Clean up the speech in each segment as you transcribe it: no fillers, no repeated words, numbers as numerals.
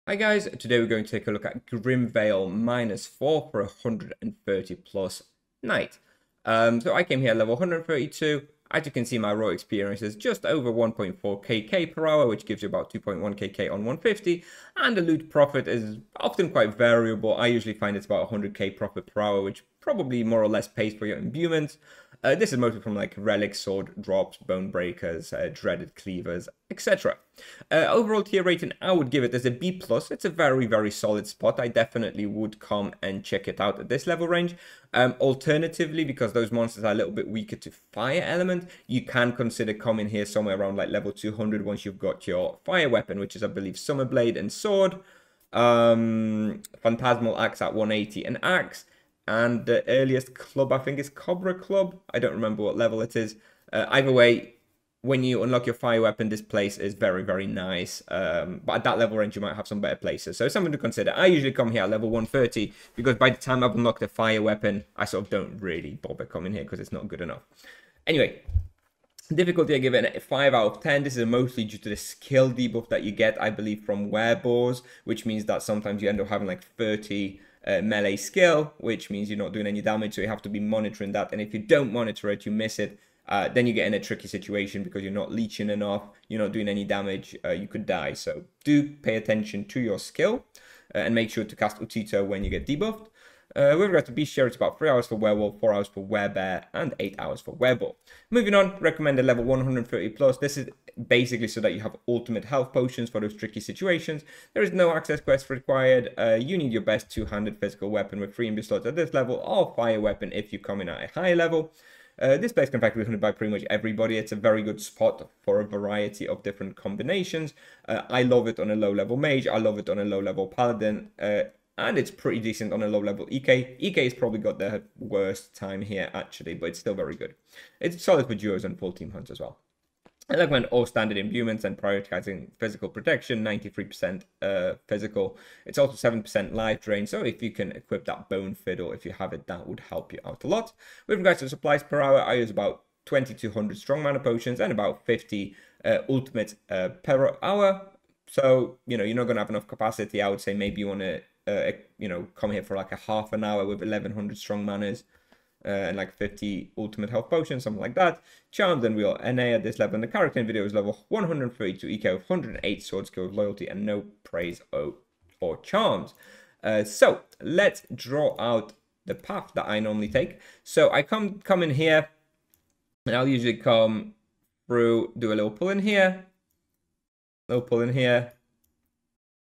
Hi guys, today we're going to take a look at Grimvale -4 for 130 plus night. So I came here level 132. As you can see, my raw experience is just over 1.4 kk per hour, which gives you about 2.1 kk on 150. And the loot profit is often quite variable. I usually find it's about 100k profit per hour, which probably more or less pays for your imbuements. This is mostly from like relic, sword drops, bone breakers, dreaded cleavers, etc. Overall tier rating, I would give it as a B+. It's a very, very solid spot. I definitely would come and check it out at this level range. Alternatively, because those monsters are a little bit weaker to fire element, you can consider coming here somewhere around like level 200 once you've got your fire weapon, which is, I believe, Summer Blade and Sword. Phantasmal Axe at 180 and Axe. And the earliest club, I think, is Cobra Club. I don't remember what level it is. Either way, when you unlock your fire weapon, this place is very, very nice. But at that level range, you might have some better places. So something to consider. I usually come here at level 130 because by the time I've unlocked a fire weapon, I sort of don't really bother coming here because it's not good enough. Anyway, difficulty I give it a 5 out of 10. This is mostly due to the skill debuff that you get, I believe, from werebores, which means that sometimes you end up having like 30 melee skill, which means you're not doing any damage, so you have to be monitoring that. And if you don't monitor it, you miss it. Then you get in a tricky situation because you're not leeching enough, you're not doing any damage, you could die. So do pay attention to your skill and make sure to cast Utito when you get debuffed. With regard to Beast Share, it's about 3 hours for Werewolf, 4 hours for Werebear, and 8 hours for Wereball. Moving on, recommended level 130 plus. This is basically so that you have ultimate health potions for those tricky situations. There is no access quest required. You need your best two-handed physical weapon with 3 imbu slots at this level, or fire weapon if you come in at a higher level. This place can in fact be hunted by pretty much everybody. It's a very good spot for a variety of different combinations. I love it on a low-level mage. I love it on a low-level paladin. And it's pretty decent on a low-level EK. EK's probably got the worst time here, actually, but it's still very good. It's solid for duos and full team hunts as well. I recommend all standard imbuements and prioritizing physical protection, 93% physical. It's also 7% life drain, so if you can equip that bone fiddle, if you have it, that would help you out a lot. With regards to supplies per hour, I use about 2200 strong mana potions and about 50 ultimate per hour. So, you know, you're not going to have enough capacity. I would say maybe you want to come here for like a half an hour with 1100 strong manas and like 50 ultimate health potions, something like that. Charmed and Real NA at this level, and the character in video is level 132 EK with 108 sword skill with loyalty and no praise or charms. So let's draw out the path that I normally take. So I come in here, and I'll usually come through, do a little pull in here, little pull in here.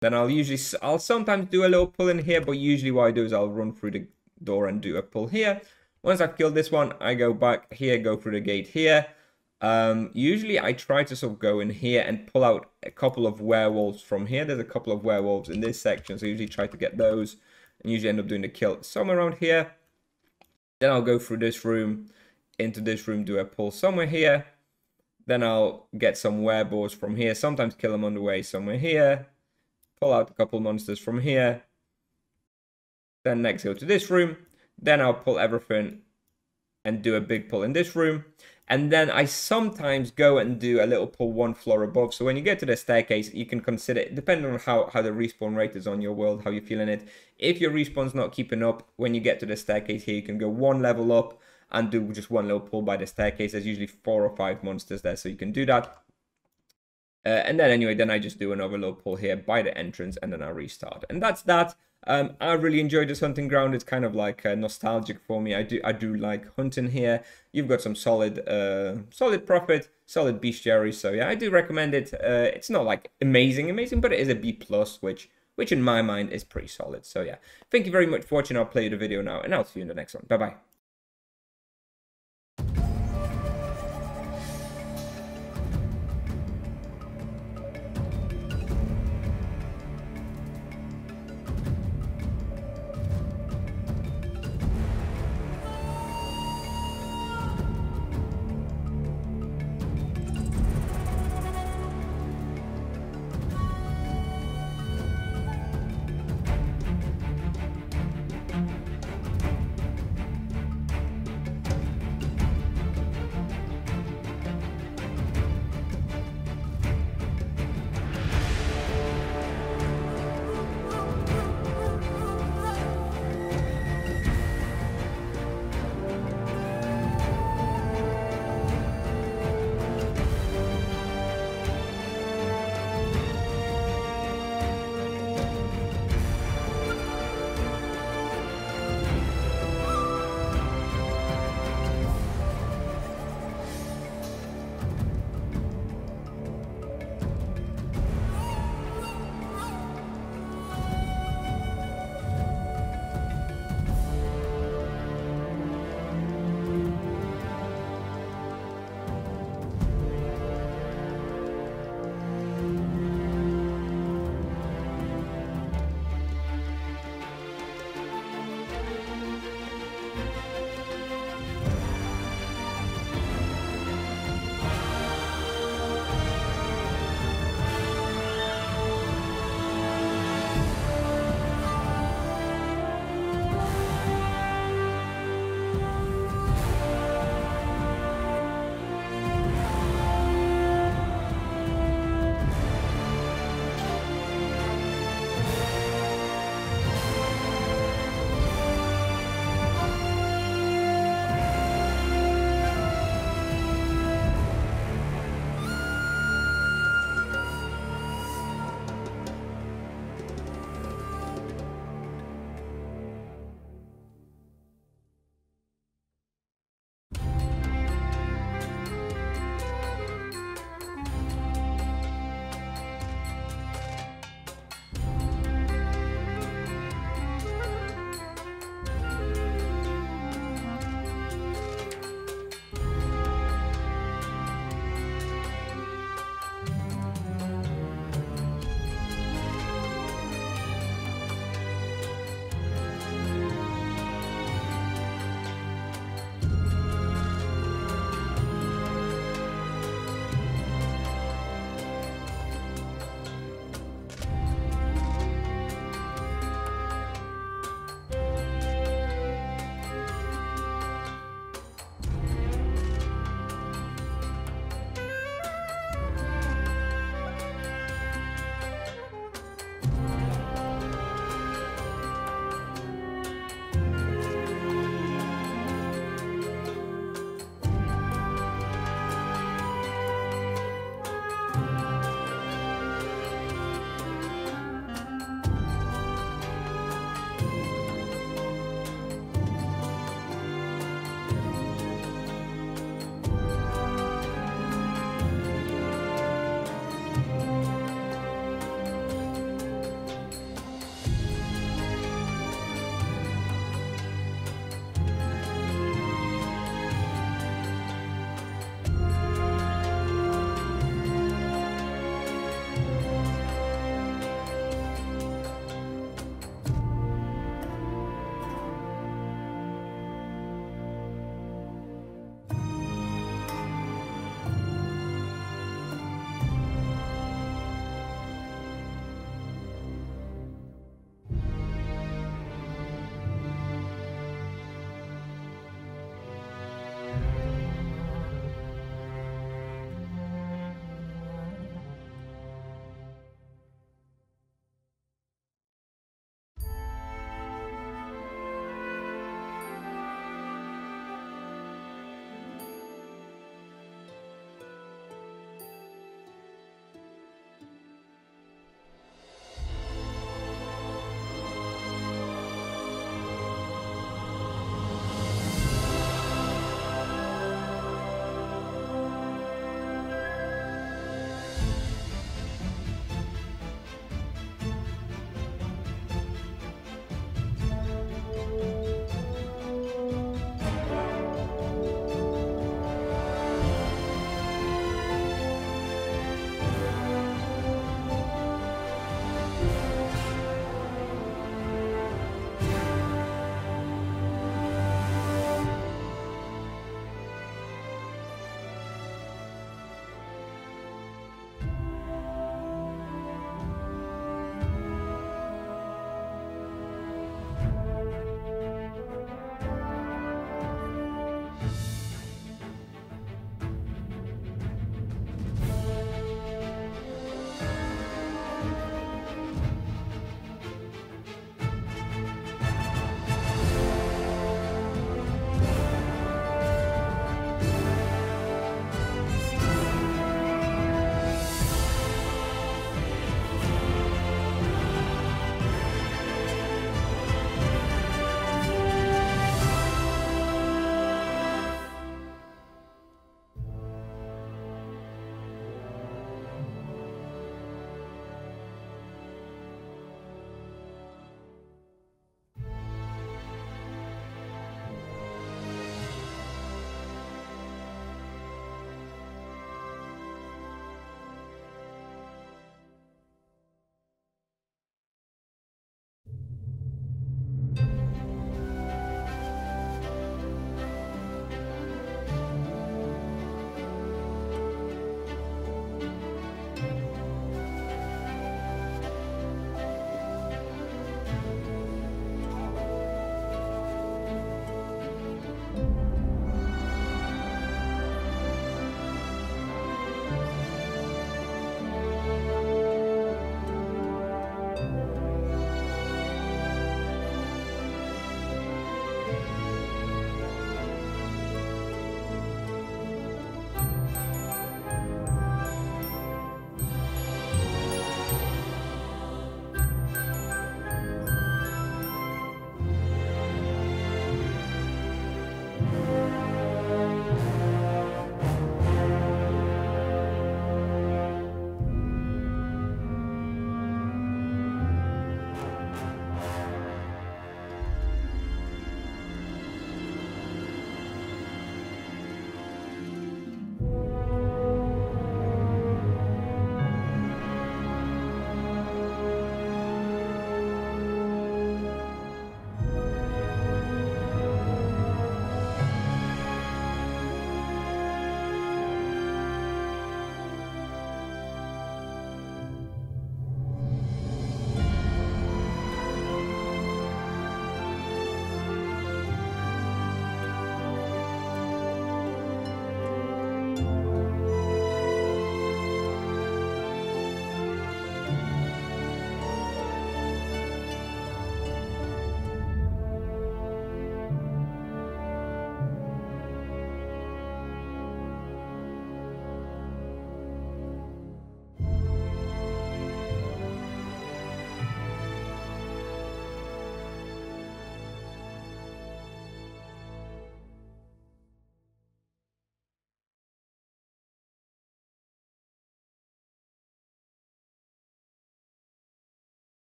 Then I'll sometimes do a little pull in here, but usually what I do is I'll run through the door and do a pull here. Once I've killed this one, I go back here, go through the gate here. Usually I try to sort of go in here and pull out a couple of werewolves from here. There's a couple of werewolves in this section, so I usually try to get those and usually end up doing the kill somewhere around here. Then I'll go through this room, into this room, do a pull somewhere here. Then I'll get some werebores from here, sometimes kill them on the way somewhere here. Pull out a couple monsters from here. Then next go to this room. Then I'll pull everything and do a big pull in this room. And then I sometimes go and do a little pull one floor above. So when you get to the staircase, you can consider, depending on how the respawn rate is on your world, how you're feeling it. If your respawn's not keeping up, when you get to the staircase here, you can go one level up and do just one little pull by the staircase. There's usually 4 or 5 monsters there, so you can do that. And then anyway, then I just do another little pull here by the entrance, and then I restart. And that's that. I really enjoyed this hunting ground. It's kind of like nostalgic for me. I do like hunting here. You've got some solid profit, solid bestiary. So yeah, I do recommend it. It's not like amazing, but it is a B+, which in my mind is pretty solid. So yeah, thank you very much for watching. I'll play you the video now, and I'll see you in the next one. Bye bye.